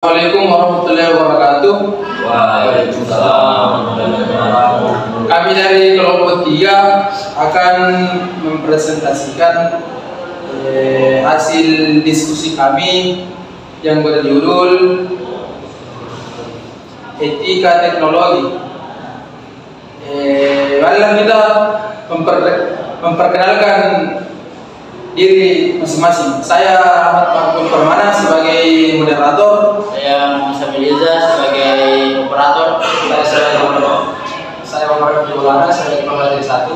Assalamualaikum warahmatullahi wabarakatuh. Waalaikumsalam warahmatullahi wabarakatuh. Kami dari kelompok 3 akan mempresentasikan hasil diskusi kami yang berjudul Etika Teknologi. Marilah kita memperkenalkan diri masing-masing. Saya Ahmad Mahmud Permana sebagai moderator. Saya Muhammad Miliza sebagai operator. Saya Omar Fiulana sebagai pembaca 1.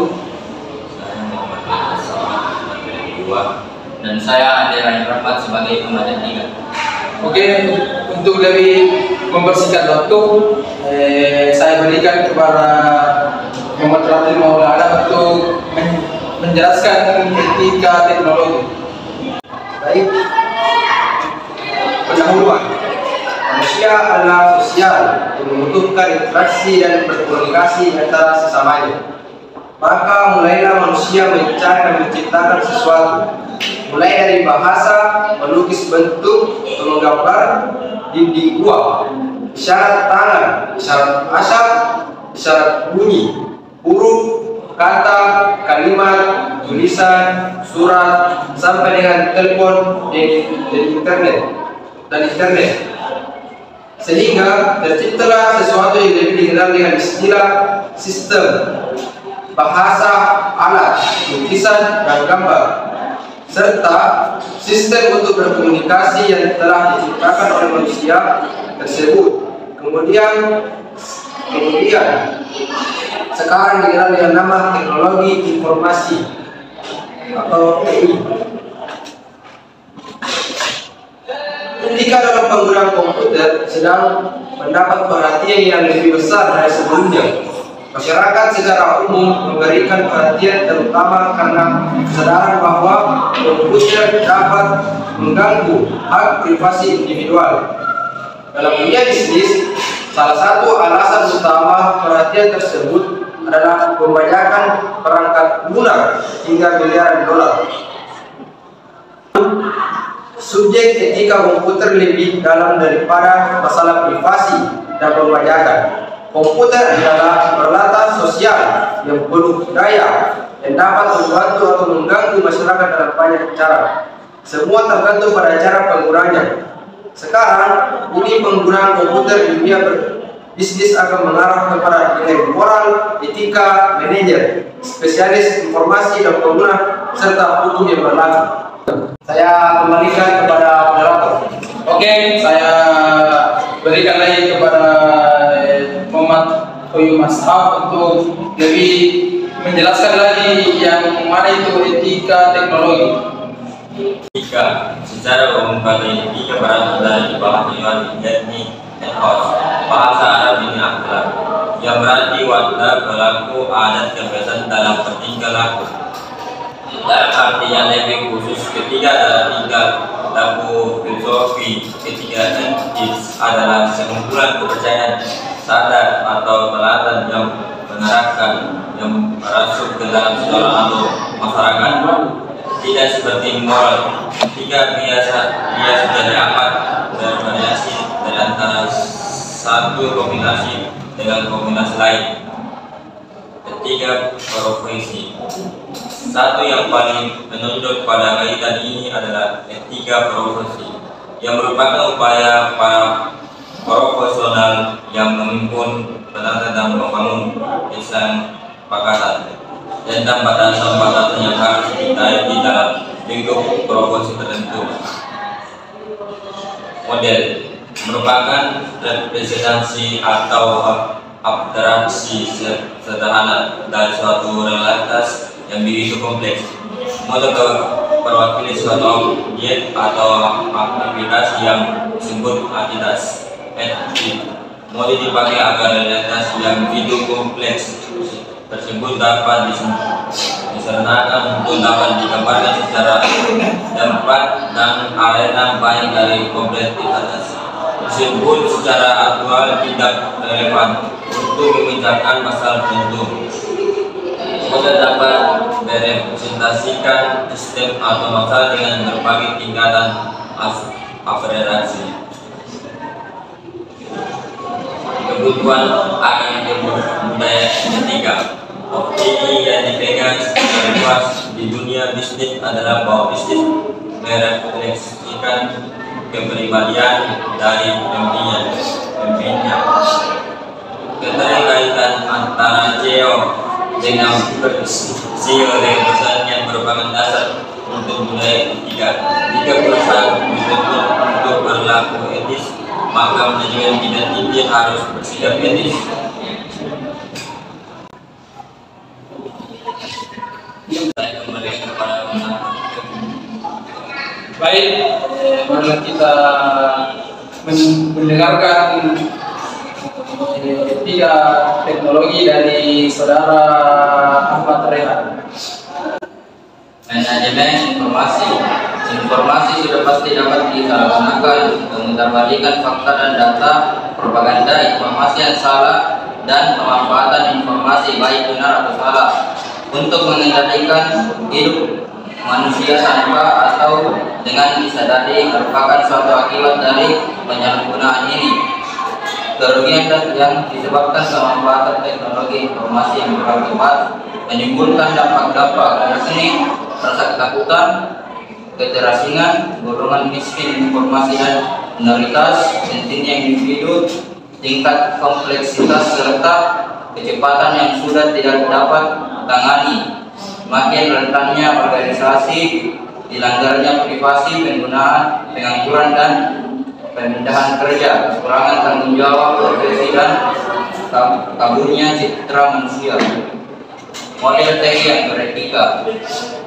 Saya Muhammad Asama sebagai 2. Dan saya Andi Rahmat sebagai pembaca 3. Oke, untuk lebih mempersingkat waktu, saya berikan kepada Muhammad Rafi Maulana untuk menjelaskan etika teknologi. Baik, pendahuluan. Manusia adalah sosial yang membutuhkan interaksi dan berkomunikasi antara sesamanya. Maka mulailah manusia mencari dan menciptakan sesuatu, mulai dari bahasa, melukis bentuk, menggambar, dinding gua, isyarat tangan, isyarat asap, isyarat bunyi, huruf, kata, kalimat, tulisan, surat, sampai dengan telepon dan internet. Sehingga terciptalah sesuatu yang lebih dikenal dengan istilah sistem, bahasa, alat, lukisan, dan gambar, serta sistem untuk berkomunikasi yang telah diciptakan oleh manusia tersebut. Kemudian sekarang dikenal dengan nama teknologi informasi atau TI. Ketika dalam penggunaan komputer sedang mendapat perhatian yang lebih besar dari sebelumnya, masyarakat secara umum memberikan perhatian terutama karena kesadaran bahwa komputer dapat mengganggu hak privasi individual. Dalam dunia bisnis, salah satu alasan utama perhatian tersebut adalah pembajakan perangkat lunak hingga miliaran dolar. Subjek etika komputer lebih dalam daripada masalah privasi dan pembajakan. Komputer adalah peralatan sosial yang penuh daya yang dapat membantu atau mengganggu masyarakat dalam banyak cara. Semua tergantung pada cara penggunanya. Sekarang ini penggunaan komputer di dunia bisnis akan mengarah kepada nilai moral, etika, manajer, spesialis informasi dan pengguna, serta hukum yang berlaku. Saya kembalikan kepada moderator. Oke, saya berikan lagi kepada Muhammad Toyu Mashab untuk lebih menjelaskan lagi yang mana itu etika teknologi. Etika secara umum kata etika berasal dari bahasa yakni etos, bahasa Arab ini akhlak, yang berarti watak, perilaku, adat, kebiasaan dalam bertingkah laku. Dalam arti yang lebih khusus, ketiga adalah tingkah laku filosofi. Ketiga etis adalah sekumpulan kepercayaan sadar atau teladan yang menerapkan yang merasuk ke dalam seseorang atau masyarakat. Tidak seperti moral. Tiga biasa sudah amat bervariasi dari antara satu kombinasi dengan kombinasi lain. Ketiga profesi. Satu yang paling menonjol pada kaitan ini adalah etika profesi, yang merupakan upaya para profesional yang memimpin, penata dan membangun kesepakatan tentang batasan-batasan yang harus ditaati dalam lingkup profesi tertentu. Model merupakan representasi atau abstraksi sederhana dari suatu realitas yang begitu kompleks. Model perwakili suatu objek atau aktivitas yang disebut aktivitas etik. Model dipakai agar realitas yang begitu kompleks tersebut dapat disernakan untuk dapat digambarkan secara tempat dan arena banyak dari kompleksitas tersebut secara aktual tidak relevan untuk memecahkan masalah tertentu. Model dapat merepresentasikan sistem atau masalah dengan berbagai tingkatan abstraksi. kebutuhan akan budaya ketiga. Opini yang dipegang secara luas di dunia bisnis adalah bahwa bisnis merefleksikan kepribadian dari pemimpinnya. Keterkaitan antara CEO dengan CEO dan perusahaan yang merupakan dasar untuk budaya ketiga. Jika perusahaan dituntut untuk berlaku etis, maka manajemen bidang tinggi harus bersikap etis. Saya kembali kepada Baik, marilah kita mendengarkan tiga teknologi dari saudara Ahmad Rehan. Manajemen informasi sudah pasti dapat disalahgunakan, mengutarbalikan fakta dan data, propaganda informasi yang salah, dan pemanfaatan informasi baik benar atau salah untuk mengendalikan hidup manusia tanpa atau dengan disadari merupakan suatu akibat dari penyalahgunaan ini. Kerugian yang disebabkan pemanfaatan teknologi informasi yang kurang tepat menimbulkan dampak-dampak yakni rasa ketakutan, keterasingan, golongan miskin informasi dan minoritas, pentingnya individu, tingkat kompleksitas serta kecepatan yang sudah tidak dapat tangani, makin rentannya organisasi, dilanggarnya privasi, penggunaan, pengangguran dan pemindahan kerja, kekurangan tanggung jawab profesi dan kaburnya citra manusia. Model TI yang beretika.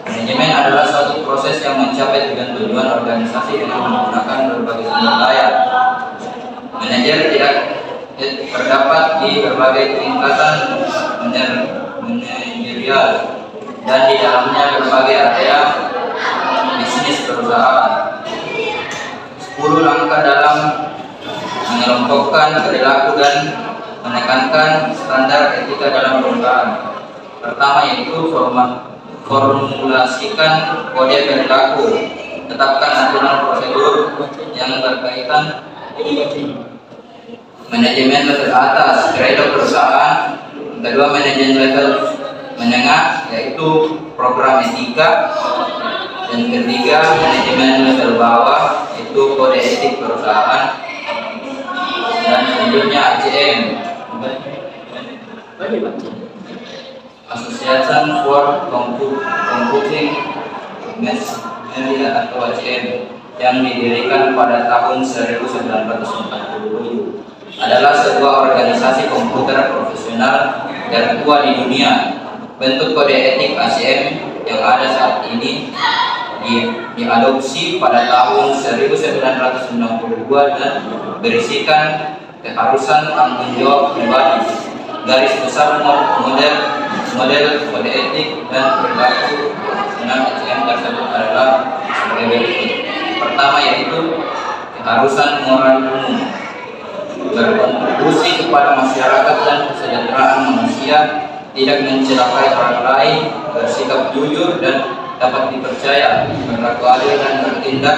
Manajemen adalah suatu proses yang mencapai tujuan organisasi dengan menggunakan berbagai sumber daya. Manajer tidak terdapat di berbagai tingkatan manajerial dan di dalamnya berbagai area bisnis perusahaan. 10 langkah dalam mengelompokkan perilaku dan menekankan standar etika dalam perusahaan. Pertama yaitu formulasikan kode perilaku, tetapkan aturan prosedur yang berkaitan manajemen level atas, grade perusahaan. Kedua, manajemen level menengah yaitu program etika. Dan ketiga, manajemen level bawah itu kode etik perusahaan. Dan selanjutnya ACM, Association for Computing Machinery atau ACM, yang didirikan pada tahun 1947, adalah sebuah organisasi komputer profesional tertua di dunia. Bentuk kode etik ACM yang ada saat ini diadopsi pada tahun 1992 dan berisikan keharusan tanggung jawab pribadi. Garis besar model kode etik dan perilaku profesional ACM tersebut adalah sebagai berikut. Pertama yaitu keharusan moral umum, berkontribusi kepada masyarakat dan kesejahteraan manusia, tidak mencelakai orang lain, bersikap jujur dan dapat dipercaya, berlaku adil dan bertindak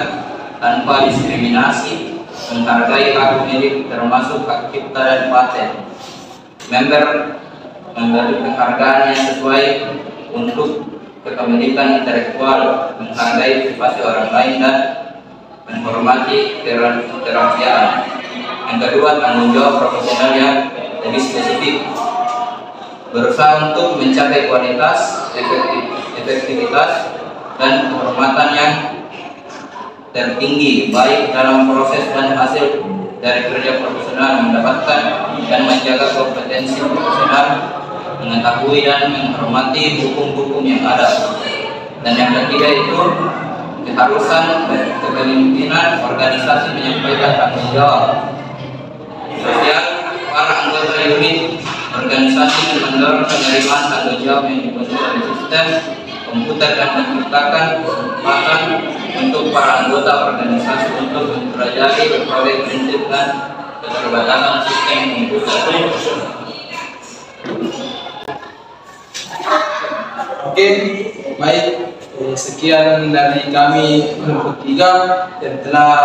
tanpa diskriminasi, menghargai hak milik termasuk hak cipta dan paten, memberi penghargaan yang sesuai untuk kepemilikan intelektual, menghargai privasi orang lain dan menghormati kerahasiaan. Yang kedua, tanggung jawab profesional yang lebih spesifik, berusaha untuk mencapai kualitas, efektivitas, dan kehormatan yang tertinggi baik dalam proses dan hasil dari kerja profesional, mendapatkan dan menjaga kompetensi profesional, mengetahui dan menghormati hukum-hukum yang ada. Dan yang ketiga itu keharusan kepemimpinan organisasi menyampaikan tanggung jawab sosial para anggota unit organisasi dan mendorong penerimaan tanggung jawab yang dibentuk oleh sistem komputer dan menciptakan kesempatan untuk para anggota organisasi untuk mempelajari berbagai prinsip dan keterbatasan sistem komputer. Oke, baik. Sekian dari kami kelompok 3 yang telah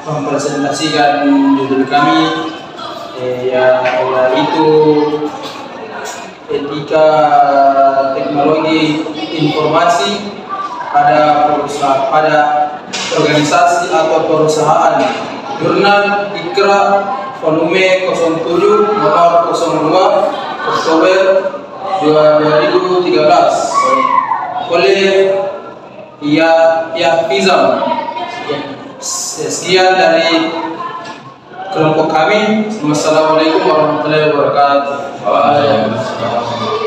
mempresentasikan judul kami, yaitu etika teknologi informasi pada perusahaan, pada organisasi atau perusahaan. Jurnal Ikra volume 07 nomor 02 Oktober 2013 oleh Yahfizam. Sekian dari kelompok kami. Wassalamualaikum warahmatullahi wabarakatuh. Waalaikumsalam.